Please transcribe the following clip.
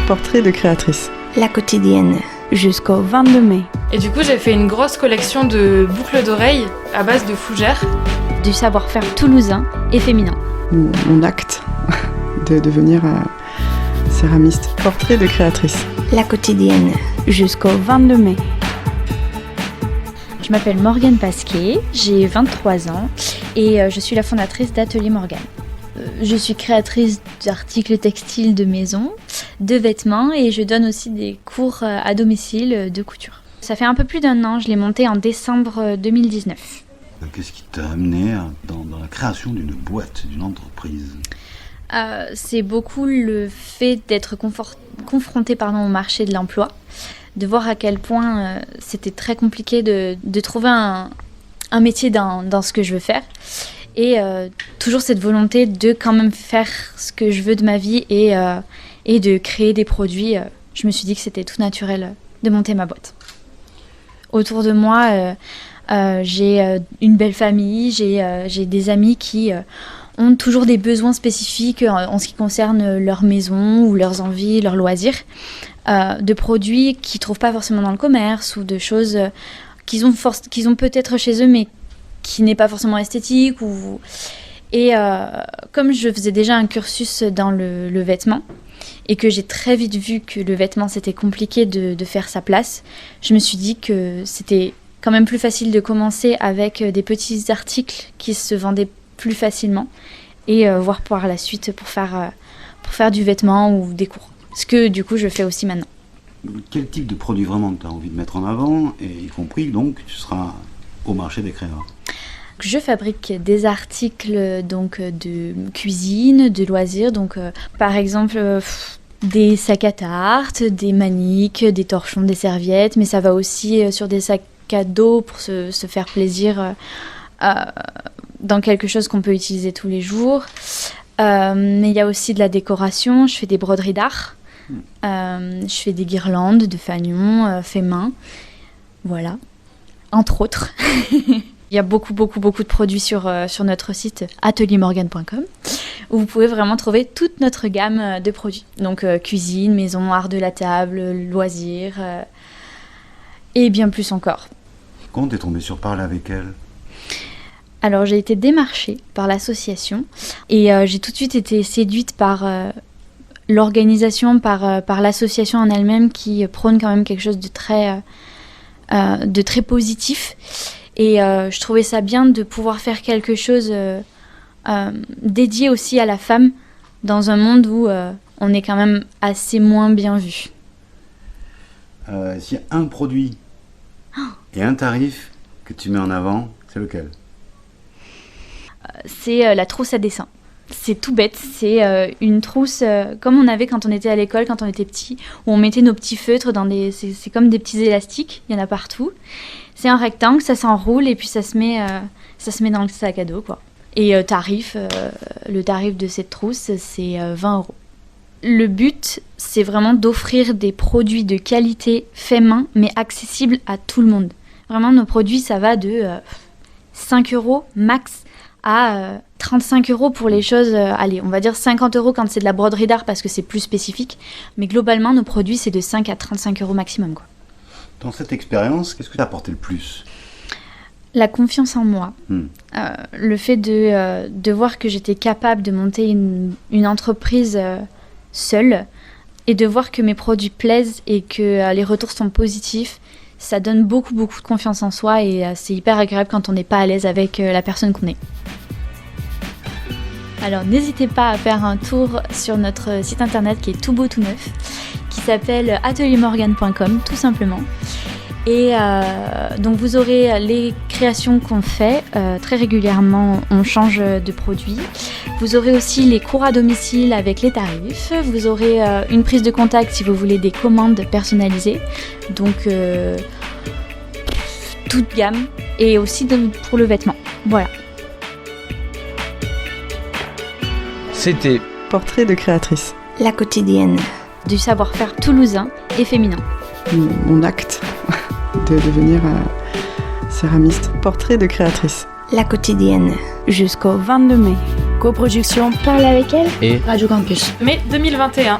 Portrait de créatrice. La quotidienne, jusqu'au 22 mai. Et du coup, j'ai fait une grosse collection de boucles d'oreilles à base de fougères. Du savoir-faire toulousain et féminin. Mon acte de devenir céramiste. Portrait de créatrice. La quotidienne, Jusqu'au 22 mai. Je m'appelle Morgane Pasquet, j'ai 23 ans et je suis la fondatrice d'Atelier Morgane. Je suis créatrice d'articles textiles de maison, de vêtements et je donne aussi des cours à domicile de couture. Ça fait un peu plus d'1 an, je l'ai monté en décembre 2019. Qu'est-ce qui t'a amené dans la création d'une boîte, d'une entreprise ? C'est beaucoup le fait d'être confrontée au marché de l'emploi, de voir à quel point c'était très compliqué de trouver un métier dans ce que je veux faire. Et toujours cette volonté de quand même faire ce que je veux de ma vie et de créer des produits. Je me suis dit que c'était tout naturel de monter ma boîte. Autour de moi, j'ai une belle famille, j'ai des amis qui ont toujours des besoins spécifiques en ce qui concerne leur maison ou leurs envies, leurs loisirs, de produits qu'ils ne trouvent pas forcément dans le commerce ou de choses qu'ils ont peut-être chez eux mais qui n'est pas forcément esthétique. Et comme je faisais déjà un cursus dans le vêtement et que j'ai très vite vu que le vêtement c'était compliqué de faire sa place, je me suis dit que c'était quand même plus facile de commencer avec des petits articles qui se vendaient plus facilement et voir par la suite pour faire du vêtement ou des cours. Ce que du coup je fais aussi maintenant. Quel type de produit vraiment tu as envie de mettre en avant, et y compris donc tu seras au marché des créateurs? Je fabrique des articles donc de cuisine, de loisirs, donc par exemple des sacs à tarte, des maniques, des torchons, des serviettes, mais ça va aussi sur des sacs à dos pour se faire plaisir dans quelque chose qu'on peut utiliser tous les jours. Mais il y a aussi de la décoration, je fais des broderies d'art, je fais des guirlandes de fanions fait main, voilà, entre autres. Il y a beaucoup de produits sur notre site ateliermorgane.com où vous pouvez vraiment trouver toute notre gamme de produits. Donc cuisine, maison, art de la table, loisirs et bien plus encore. Comment t'es tombée sur Parler avec elle ? Alors j'ai été démarchée par l'association et j'ai tout de suite été séduite par l'organisation, par l'association en elle-même qui prône quand même quelque chose de très positif. Et je trouvais ça bien de pouvoir faire quelque chose dédié aussi à la femme dans un monde où on est quand même assez moins bien vu. S'il y a un produit et un tarif que tu mets en avant, c'est lequel ? C'est la trousse à dessin. C'est tout bête, c'est une trousse comme on avait quand on était à l'école, quand on était petit, où on mettait nos petits feutres dans c'est comme des petits élastiques, il y en a partout. C'est un rectangle, ça s'enroule et puis ça se met dans le sac à dos, quoi. Et le tarif de cette trousse, c'est 20 €. Le but, c'est vraiment d'offrir des produits de qualité fait main, mais accessibles à tout le monde. Vraiment, nos produits, ça va de 5 € max à 35 € pour les choses, allez, on va dire 50 € quand c'est de la broderie d'art parce que c'est plus spécifique. Mais globalement, nos produits, c'est de 5 à 35 € maximum, quoi. Dans cette expérience, qu'est-ce que t'as apporté le plus ? La confiance en moi. Le fait de voir que j'étais capable de monter une entreprise seule et de voir que mes produits plaisent et que les retours sont positifs, ça donne beaucoup de confiance en soi et c'est hyper agréable quand on n'est pas à l'aise avec la personne qu'on est. Alors n'hésitez pas à faire un tour sur notre site internet qui est tout beau tout neuf, qui s'appelle ateliermorgane.com tout simplement. Et donc vous aurez les créations qu'on fait, très régulièrement on change de produit. Vous aurez aussi les cours à domicile avec les tarifs. Vous aurez une prise de contact si vous voulez des commandes personnalisées. Donc toute gamme et aussi pour le vêtement. Voilà. C'était Portrait de créatrice. la quotidienne, Du savoir-faire toulousain et féminin. Mon acte de devenir céramiste. Portrait de créatrice. la quotidienne, Jusqu'au 22 mai. coproduction Parle avec elle, et Radio Campus. Mai 2021.